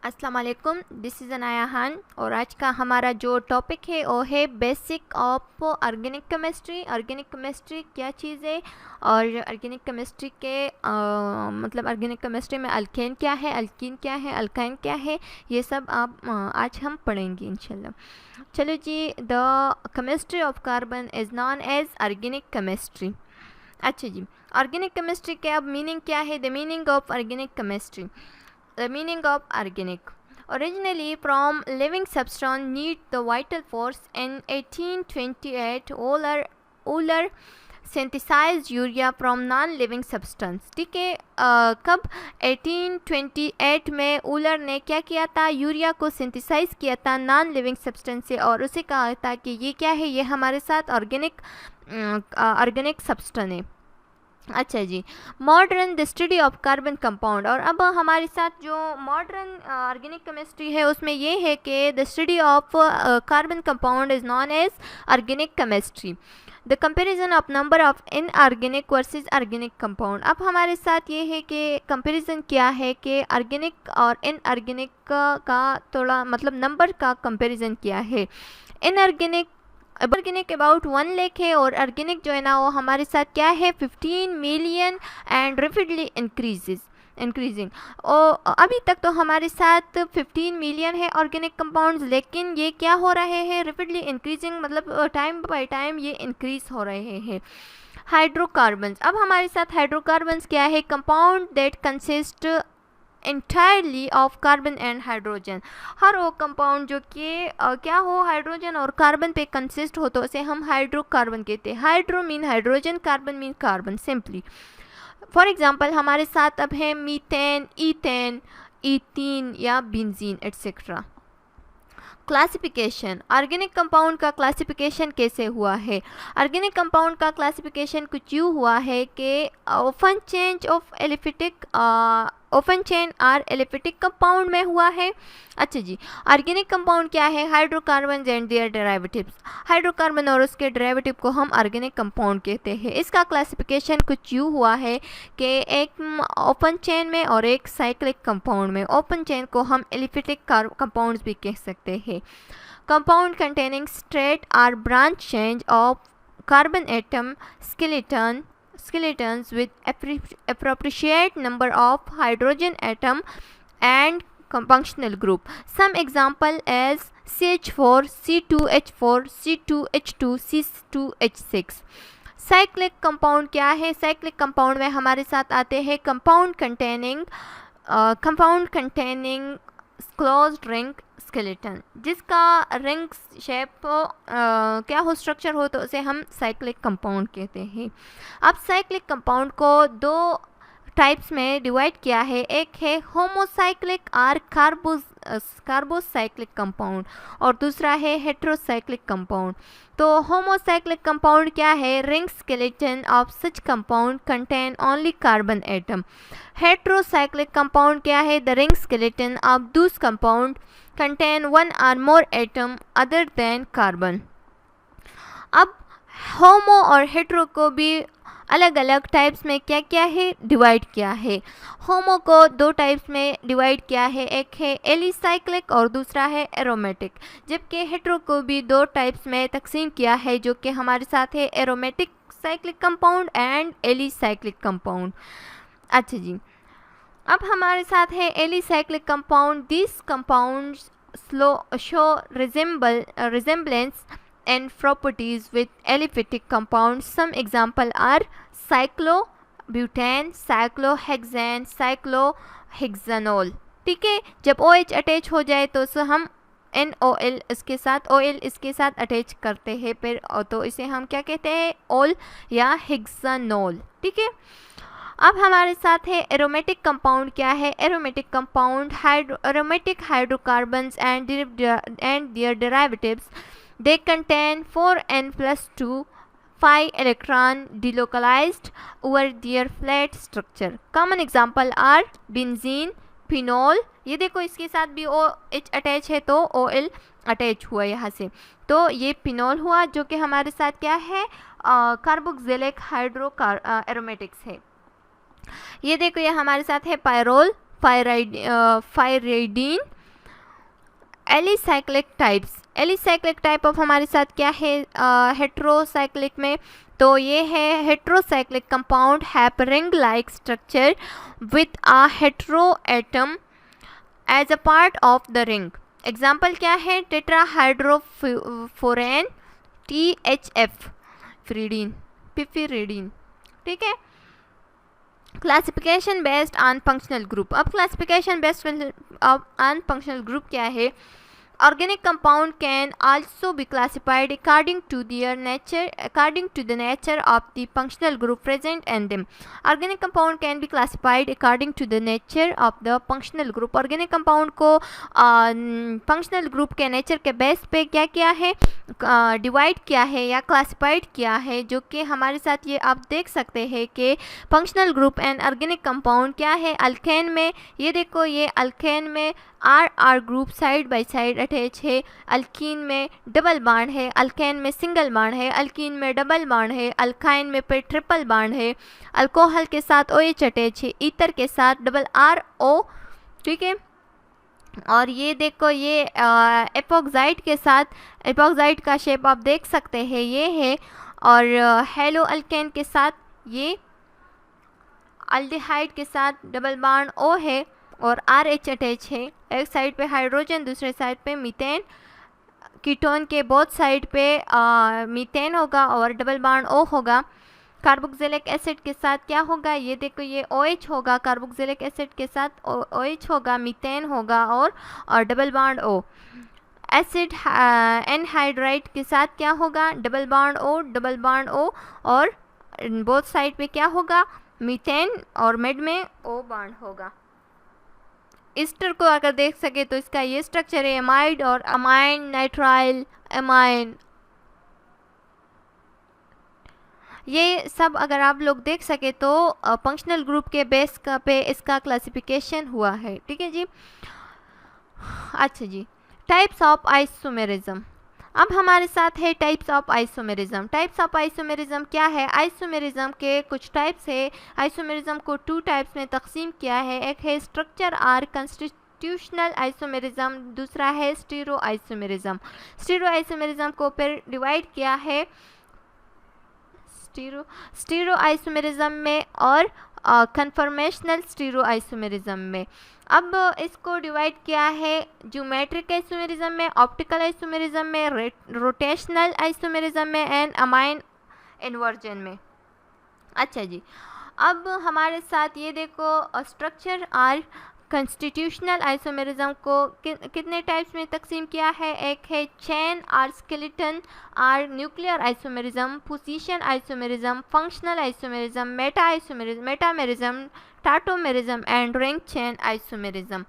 अस्सलाम वालेकुम, this is Anaya Khan और आज का हमारा जो टॉपिक है वो है basic of organic chemistry. Organic chemistry क्या चीज़ है और ऑर्गेनिक केमिस्ट्री के मतलब ऑर्गेनिक केमिस्ट्री में अल्केन क्या है, अल्कीन क्या है, अल्काइन क्या है, ये सब आप आज हम पढ़ेंगे इंशाल्लाह। चलो जी, the chemistry of carbon is known as organic chemistry. अच्छा जी, ऑर्गेनिक केमिस्ट्री के अब मीनिंग क्या है? The meaning of organic chemistry. The meaning of organic. Originally from living substance need the vital force. In 1828, Euler synthesized urea from non-living substance. ठीक है, कब 1828 में ऊलर ने क्या किया था? यूरिया को सिंथेसाइज किया था नॉन लिविंग सब्सटेंस से और उसे कहा था कि ये क्या है, ये हमारे साथ ऑर्गेनिक सब्सटेंस है। अच्छा जी, modern the study of carbon compound. और अब हमारे साथ जो मॉडर्न ऑर्गेनिक केमिस्ट्री है उसमें ये है कि the study of carbon compound is known as organic chemistry. The comparison of number of inorganic versus organic compound. अब हमारे साथ ये है कि कंपेरिजन क्या है कि ऑर्गेनिक और इनऑर्गेनिक का थोड़ा मतलब नंबर का कंपेरिजन क्या है। इनऑर्गेनिक अबाउट 1 लाख है और ऑर्गेनिक जो है ना वो हमारे साथ क्या है 15 मिलियन एंड रेपिडली इंक्रीजिंग। और अभी तक तो हमारे साथ 15 मिलियन है ऑर्गेनिक कंपाउंड्स, लेकिन ये क्या हो रहे हैं रेपिडली इंक्रीजिंग, मतलब टाइम बाय टाइम ये इंक्रीज हो रहे हैं। हाइड्रोकार्बन्स। अब हमारे साथ हाइड्रोकार्बन्स क्या है? Compound that consist entirely of carbon and hydrogen. हर वो कंपाउंड जो कि क्या हो हाइड्रोजन और कार्बन पे कंसिस्ट हो तो उसे हम हाइड्रोकार्बन कहते हैं। Hydro mean hydrogen, carbon mean carbon simply. For example हमारे साथ अब है मीथेन, ईथेन, ईथीन या benzene etcetera. Classification. Organic compound का क्लासिफिकेशन कैसे हुआ है? ऑर्गेनिक कंपाउंड का क्लासिफिकेशन कुछ यूँ हुआ है कि ओपन चेन और एलिफेटिक कंपाउंड में हुआ है। अच्छा जी, ऑर्गेनिक कंपाउंड क्या है? Hydrocarbon and their derivatives. Hydrocarbon और उसके डेरिवेटिव को हम ऑर्गेनिक कंपाउंड कहते हैं। इसका क्लासिफिकेशन कुछ यूँ हुआ है कि एक ओपन चेन में और एक साइक्लिक कंपाउंड में। ओपन चेन को हम एलिफेटिक कंपाउंड्स भी कह सकते हैं। कंपाउंड कंटेनिंग स्ट्रेट और branch change of carbon atom skeletons with appropriate number of hydrogen atom and functional group. Some example as CH4, C2H4, C2H2, C2H6. Cyclic compound क्या है? Cyclic compound में हमारे साथ आते हैं compound containing closed ring skeleton, जिसका ring shape क्या हो स्ट्रक्चर हो तो उसे हम साइक्लिक कंपाउंड कहते हैं। अब साइक्लिक कंपाउंड को दो टाइप्स में डिवाइड किया है। एक है होमोसाइक्लिक और कार्बोसाइक्लिक कंपाउंड और दूसरा है हेट्रोसाइक्लिक कंपाउंड। तो होमोसाइक्लिक कंपाउंड क्या है? Ring skeleton of such compound contain only carbon atom. Heterocyclic compound क्या है? द रिंग स्केलेटन ऑफ दूस compound contain one or more atom other than carbon. अब होमो और हेट्रो को भी अलग अलग टाइप्स में क्या क्या है डिवाइड किया है। होमो को दो टाइप्स में डिवाइड किया है, एक है एलिसाइक्लिक और दूसरा है एरोमेटिक। जबकि हेट्रो को भी दो टाइप्स में तकसीम किया है जो कि हमारे साथ है aromatic cyclic compound and alicyclic compound. अच्छा जी, अब हमारे साथ है alicyclic compound. This compounds show resemblance and properties with aliphatic compounds. Some example are cyclobutane, cyclohexane, cyclohexanol। ठीक है, जब OH अटैच हो जाए तो उसे हम NOL इसके साथ OL इसके साथ अटैच करते हैं फिर, तो इसे हम क्या कहते हैं? ओल या हेक्सानोल। ठीक है, अब हमारे साथ है एरोमेटिक कंपाउंड। क्या है aromatic compound? Aromatic hydrocarbons and their derivatives. They contain 4n+2 5 electron delocalized over their flat structure. Common example are benzene, phenol. ये देखो इसके साथ भी OH अटैच है तो OL अटैच हुआ यहाँ से, तो ये फिनोल हुआ जो कि हमारे साथ क्या है? कार्बोक्सिलिक एरोमेटिक्स है। ये देखो ये हमारे साथ है pyrrole, pyridine, alicyclic types, alicyclic type of हमारे साथ क्या है हेट्रोसाइक्लिक में, तो ये है heterocyclic compound have ring like structure with a hetero atom as a part of the ring. Example क्या है, टेट्राहाइड्रोफोरेन, THF, फ्रीडीन, पिफिरिडीन। ठीक है। Classification based on functional group, अब classification based on functional group क्या है, organic compound can also be classified according to the nature of the functional group present in them. Organic compound can be classified according to the nature of the functional group. Organic compound को functional group के nature के base पे क्या किया है, divide किया है या क्लासिफाइड किया है, जो कि हमारे साथ ये आप देख सकते हैं कि functional group and organic compound क्या है। अल्केन में ये देखो, ये अल्केन में R group side by side attach है, अल्कीन में डबल बॉन्ड है, अल्केन में सिंगल बॉन्ड है, अल्कीन में डबल बॉन्ड है, अल्काइन में पे ट्रिपल बॉन्ड है, अल्कोहल के साथ OH अटैच है, ईथर के साथ डबल RO। ठीक है। और ये देखो, ये एपोक्साइड के साथ, एपोक्साइड का शेप आप देख सकते हैं ये है, और हेलो अल्केन के साथ ये अल्डिहाइड के साथ डबल बॉन्ड O है और RH अटैच है। एक साइड पे हाइड्रोजन, दूसरे साइड पे मीथेन, कीटोन के बोथ साइड पे मीथेन होगा और डबल बॉन्ड O होगा। कार्बोक्सिलिक एसिड के साथ क्या होगा, ये देखो, ये OH होगा, कार्बोक्सिलिक एसिड के साथ OH होगा, मीथेन होगा और double bond O। Acid anhydride के साथ क्या होगा, double bond O, double bond O, और बोथ साइड पे क्या होगा, मीथेन, और मिड में O बॉन्ड होगा। ईस्टर को अगर देख सके तो इसका ये स्ट्रक्चर है, एमाइड और अमाइन, नाइट्राइल, एमाइन, ये सब अगर आप लोग देख सके तो फंक्शनल ग्रुप के बेस का पे इसका क्लासिफिकेशन हुआ है। ठीक है जी। अच्छा जी, टाइप्स ऑफ आइसोमेरिज्म, अब हमारे साथ है types of isomerism. Types of isomerism क्या है, आइसोमेरिज्म के कुछ टाइप्स है। आइसोमेरिज्म को 2 टाइप्स में तकसीम किया है, एक है स्ट्रक्चर और कंस्टिट्यूशनल आइसोमेरिज्म, दूसरा है स्टीरो आइसोमेरिज्म। स्टीरो आइसोमेरिज्म को फिर डिवाइड किया है स्टीरो आइसोमेरिज्म में और कन्फर्मेशनल स्टीरो आइसोमेरिज्म में। अब इसको डिवाइड किया है ज्योमेट्रिक आइसोमेरिज्म में, ऑप्टिकल आइसोमेरिज्म में, रोटेशनल आइसोमेरिज्म में एंड अमाइन इन्वर्जन में। अच्छा जी, अब हमारे साथ ये देखो स्ट्रक्चर और कंस्टिट्यूशनल आइसोमेरिज्म को कितने टाइप्स में तकसीम किया है, एक है चेन और स्केलेटन और nuclear isomerism, position isomerism, functional isomerism, metamerism, tautomerism and ring chain isomerism.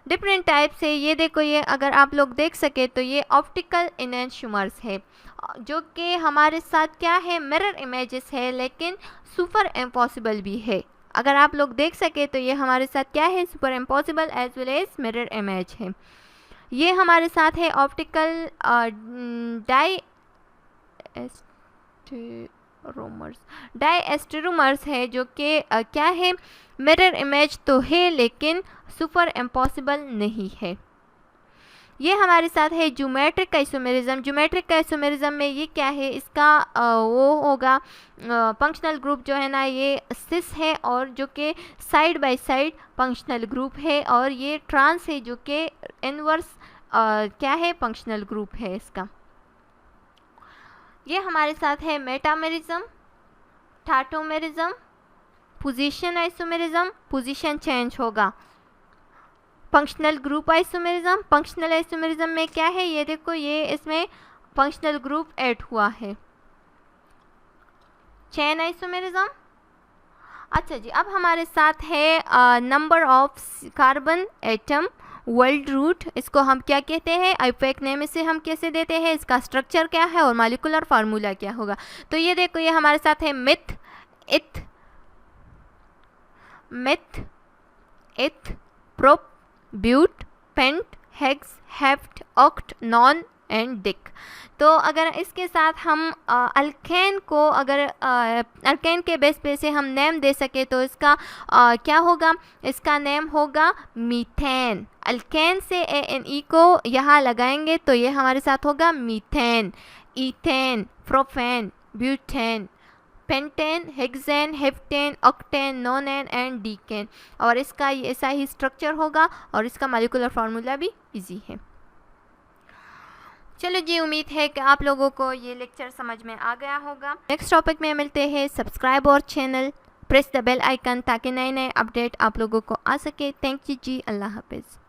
Different types है। ये देखो, ये अगर आप लोग देख सके तो ये ऑप्टिकल इनैंशुमर्स है, जो कि हमारे साथ क्या है, मिरर इमेजेस है, लेकिन सुपर इम्पॉसिबल भी है। अगर आप लोग देख सके तो ये हमारे साथ क्या है, super impossible as well as mirror image है। ये हमारे साथ है ऑप्टिकल डायस्टेरोमर्स है, जो कि क्या है, मिरर इमेज तो है लेकिन सुपर इम्पॉसिबल नहीं है। ये हमारे साथ है ज्योमेट्रिक आइसोमेरिज्म। ज्योमेट्रिक आइसोमेरिज्म में ये क्या है, इसका वो होगा फंक्शनल ग्रुप जो है ना, ये सिस है और जो कि side by side functional group है, और ये ट्रांस है जो कि इनवर्स क्या है, फंक्शनल ग्रुप है इसका। ये हमारे साथ है metamerism, tautomerism, position isomerism, position change होगा। Functional group isomerism, functional isomerism में क्या है, ये देखो, ये इसमें फंक्शनल ग्रुप ऐड हुआ है। Chain isomerism. अच्छा जी, अब हमारे साथ है number of carbon atom word root. इसको हम क्या कहते हैं, आईपैक नेम इसे हम कैसे देते हैं, इसका स्ट्रक्चर क्या है और मॉलिक्यूलर फार्मूला क्या होगा। तो ये देखो, ये हमारे साथ है meth, eth, prop, but, pent, hex, hept, oct, non, and dec. तो अगर इसके साथ हम अल्केन को अगर अल्केन के बेस पे से हम नेम दे सके तो इसका क्या होगा, इसका नेम होगा मीथेन। अल्केन से ANE को यहाँ लगाएंगे तो ये हमारे साथ होगा methane, ethane, propane, butane, pentane, hexane, heptane, octane, नोनेन and decane. और इसका ऐसा ही स्ट्रक्चर होगा और इसका मॉलिक्यूलर फार्मूला भी इजी है। चलो जी, उम्मीद है कि आप लोगों को ये लेक्चर समझ में आ गया होगा। नेक्स्ट टॉपिक में मिलते हैं। सब्सक्राइब और channel press the bell icon ताकि नए नए अपडेट आप लोगों को आ सके। थैंक यू जी, अल्लाह हाफिज़।